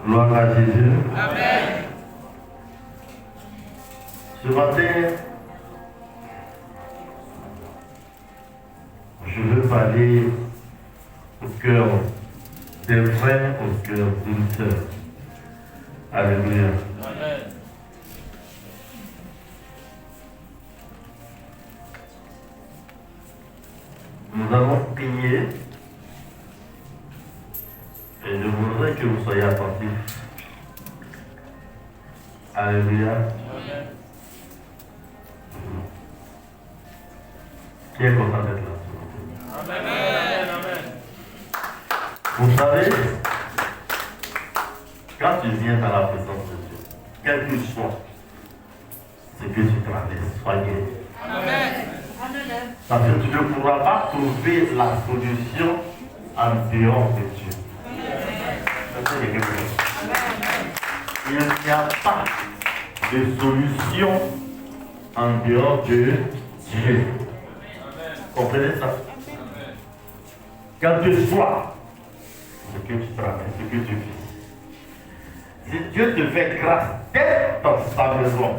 Gloire à Jésus. Amen. Ce matin, je veux parler au cœur des frères, au cœur d'une sœur. Alléluia. Amen. Nous allons prier et je voudrais que vous soyez attentifs. Alléluia. Amen. Qui est content d'être là? Amen. Amen. Vous savez, quand tu viens dans la présence de Dieu, quel que soit ce que tu traverses, sois guéri. Amen. Parce que tu ne pourras pas trouver la solution en dehors de Dieu. Il n'y a pas de solution en dehors de Dieu. Comprenez ça? Quel que soit ce que tu traverses, ce que tu vis, si Dieu te fait grâce d'être dans sa maison,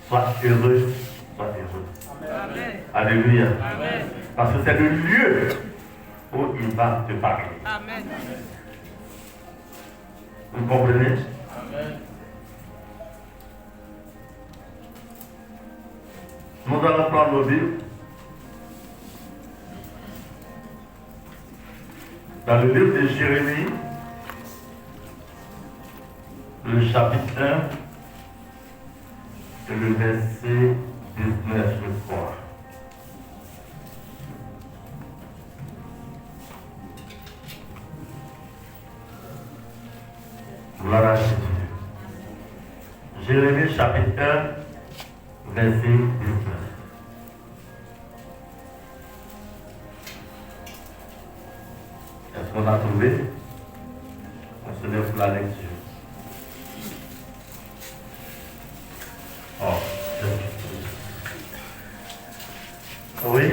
sois heureux, sois heureux. Amen. Alléluia. Amen. Parce que c'est le lieu où il va te parler. Amen. Vous comprenez? Amen. Nous allons prendre nos Bibles. Dans le livre de Jérémie, le chapitre 1, et le verset 19, je crois. Voilà Jésus. Jérémie chapitre 1, verset 19. Est-ce qu'on a trouvé? On se lève pour la lecture. Oh, oui.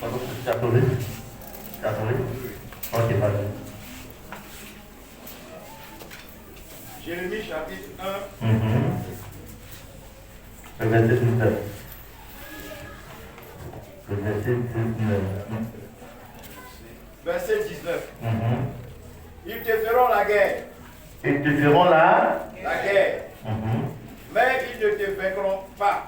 Pardon, tu as trouvé? Tu as trouvé? Ok, vas-y. Jérémie chapitre 1. Le verset 19. Le verset 19. Verset 19. Ils te feront la guerre. Ils te feront la guerre. Mais ils ne te vaincront pas.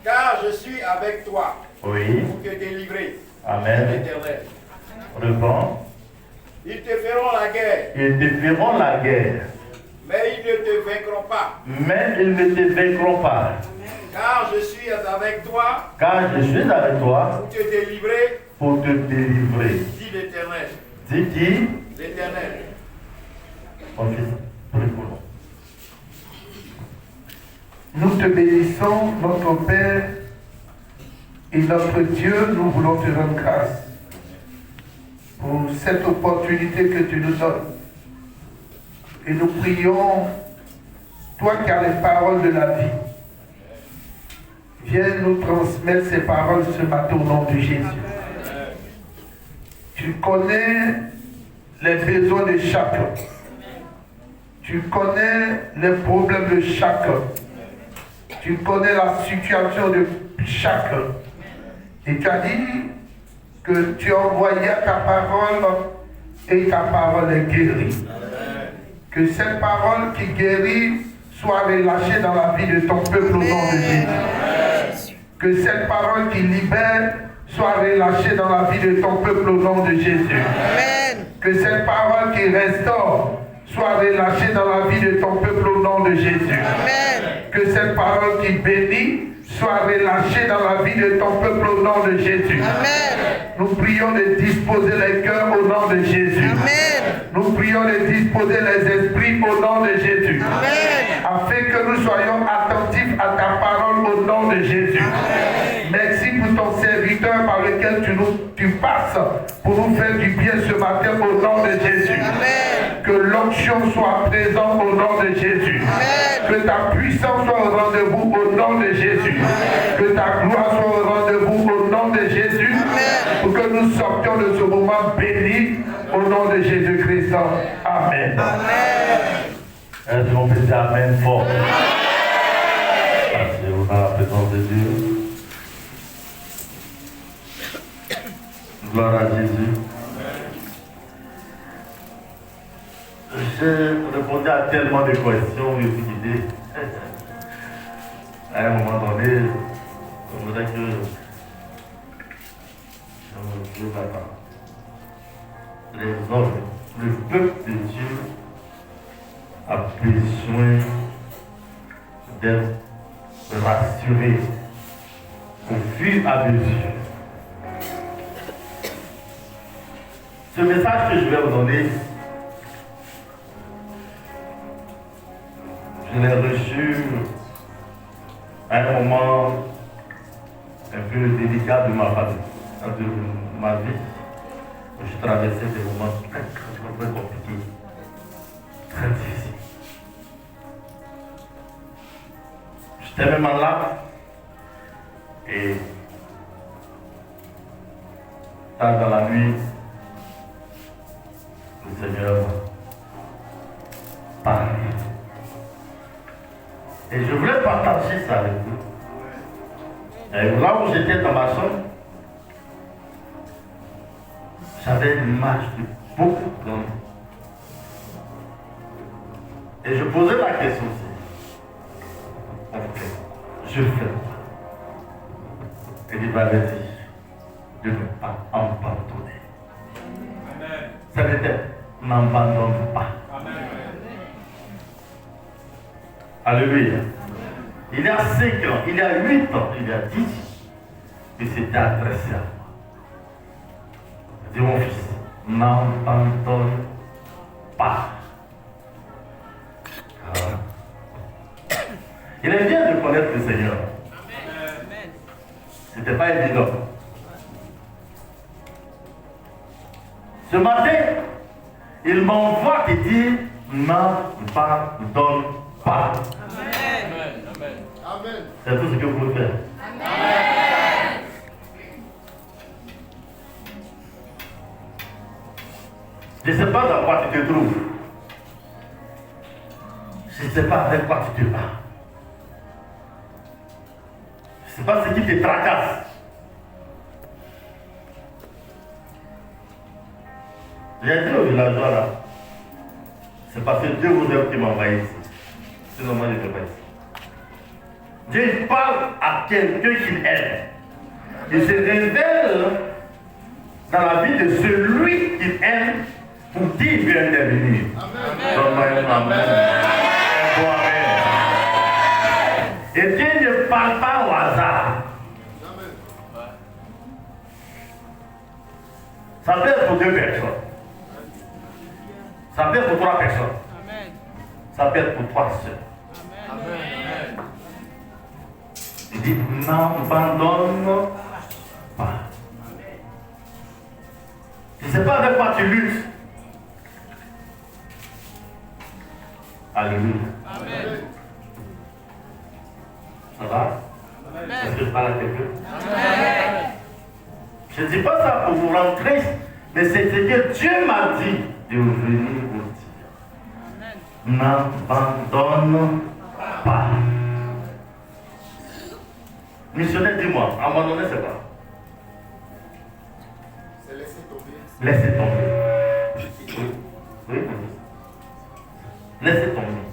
Car je suis avec toi. Oui. Pour te délivrer. Amen. L'Éternel. Reprends. Ils te feront la guerre. Ils te feront la guerre. Mais ils ne te vaincront pas. Mais ils ne te vaincront pas. Car je suis avec toi. Car je suis avec toi. Pour te délivrer. Pour te délivrer. Dit l'Éternel. Dis qui? L'Éternel. On fait ça. Nous te bénissons, notre Père et notre Dieu, nous voulons te rendre grâce pour cette opportunité que tu nous donnes. Et nous prions, toi qui as les paroles de la vie, viens nous transmettre ces paroles ce matin au nom de Jésus. Tu connais les besoins de chacun. Tu connais les problèmes de chacun. Tu connais la situation de chacun. Et tu as dit que tu envoyais ta parole et ta parole est guérie. Que cette parole qui guérit soit relâchée dans la vie de ton peuple au nom de Jésus. Que cette parole qui libère soit relâchée dans la vie de ton peuple au nom de Jésus. Que cette parole qui restaure soit relâchée dans la vie de ton peuple au nom de Jésus. Que cette parole qui bénit soit relâchée dans la vie de ton peuple au nom de Jésus. Nous prions de disposer les cœurs au nom de Jésus. Nous prions de disposer les esprits au nom de Jésus. Afin que nous soyons attentifs à ta parole au nom de Jésus. Merci pour ton serviteur par lequel tu passes pour nous faire du bien ce matin au nom de Jésus. Que l'onction soit présente au nom de Jésus. Que ta puissance soit au rendez-vous au nom de Jésus. Que ta gloire soit au rendez-vous au nom de Jésus. Pour que nous sortions de ce moment béni Au nom de Jésus-Christ. Amen. Est-ce qu'on peut dire Amen fort? Parce qu'on a la présence de Dieu. Gloire à Jésus. J'ai répondu à tellement de questions, je suis guidé. À un moment donné, on voudrait que les hommes, le peuple de Dieu a besoin d'être rassuré au fur et à mesure. Ce message que je vais vous donner, je l'ai reçu à un moment un peu délicat de ma famille, de ma vie. Je traversais des moments très compliqués, très difficiles. J'étais même malade et tard dans la nuit, le Seigneur parle. Et je voulais partager ça avec vous. Et là où j'étais dans ma chambre, j'avais une image de beaucoup d'hommes. Et je posais la question aussi. Je fais. Et il m'avait dit de ne pas abandonner. Ça n'était n'abandonne pas. Alléluia. Il y a 5 ans, il y a 8 ans, il y a 10 ans, et c'était adressé à moi. Dis mon fils, n'abandonne pas. Il est bien de connaître le Seigneur. Ce n'était pas évident. Ce matin, il m'envoie et dit n'abandonne pas. Amen. C'est tout ce que vous pouvez faire. Amen. Je ne sais pas dans quoi tu te trouves. Je ne sais pas avec quoi tu te bats. Je ne sais pas ce qui te tracasse. J'ai dit aux villageois là, c'est parce que Dieu vous aime qui m'a envoyé ici. Sinon moi je ne vais pas ici. Dieu parle à quelqu'un qu'il aime. Il se révèle dans la vie de celui qu'il aime pour qui il veut intervenir. Donne-moi un amen. Et Dieu ne parle pas au hasard. Ça peut être pour 2 personnes. Ça peut être pour 3 personnes. Ça peut être pour 3 sœurs. Il dit n'abandonne pas. Je ne sais pas avec quoi tu luttes. Alléluia. Ça va? Est-ce que je parle à quelqu'un? Je ne dis pas ça pour vous rendre triste, mais c'est ce que Dieu m'a dit de venir vous dire. N'abandonne pas. Missionnaire, dis-moi, abandonner c'est quoi? C'est laisser tomber. Laissez tomber. Oui. Laissez tomber.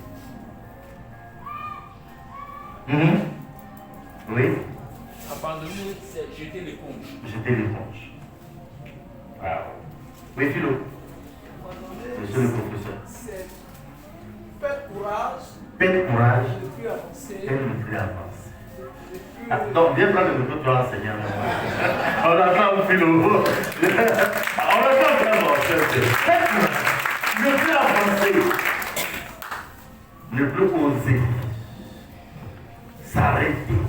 Oui. Abandonner, c'est jeter l'éponge. Jeter l'éponge. Wow. Oui, Philo. Monsieur le professeur. C'est faire courage, Faites courage ne plus avancer, et ne plus avancer. ne plus Ah, donc, viens prendre le micro, tu vas enseigner. On attend Philo. On attend vraiment. Faites courage. Ne plus avancer. Ne plus oser. S'arrêter.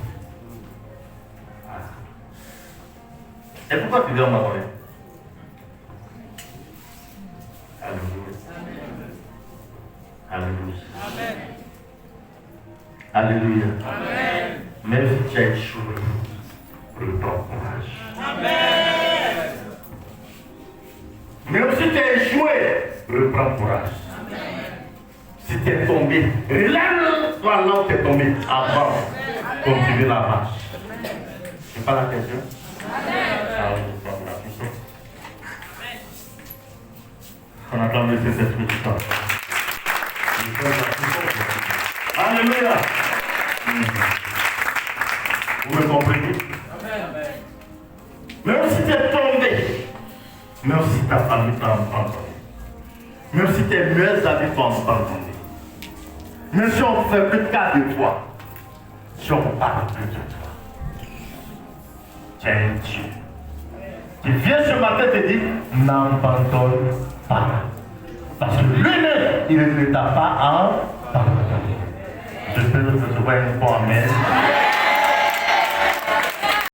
Et pourquoi tu viens m'adorer? Alléluia. Alléluia. Alléluia. Même si tu as échoué, reprends courage. Même si tu as échoué, reprends courage. Si tu es tombé, relève-toi là où tu es tombé. Avance. Continue la marche. C'est pas la question? Ah oui, c'est pas la question. On attend le Saint-Esprit du temps. Alléluia. Vous me comprenez? Même si tu es tombé, même si ta famille t'a abandonné, même si tes meilleurs amis t'ont abandonné, même si on ne fait plus cas de toi, si on ne parle plus de toi, tu es un Dieu. Tu viens ce matin te dire, n'abandonne pas. Parce que lui-même, il ne t'a pas abandonné. Je peux recevoir un bon amen.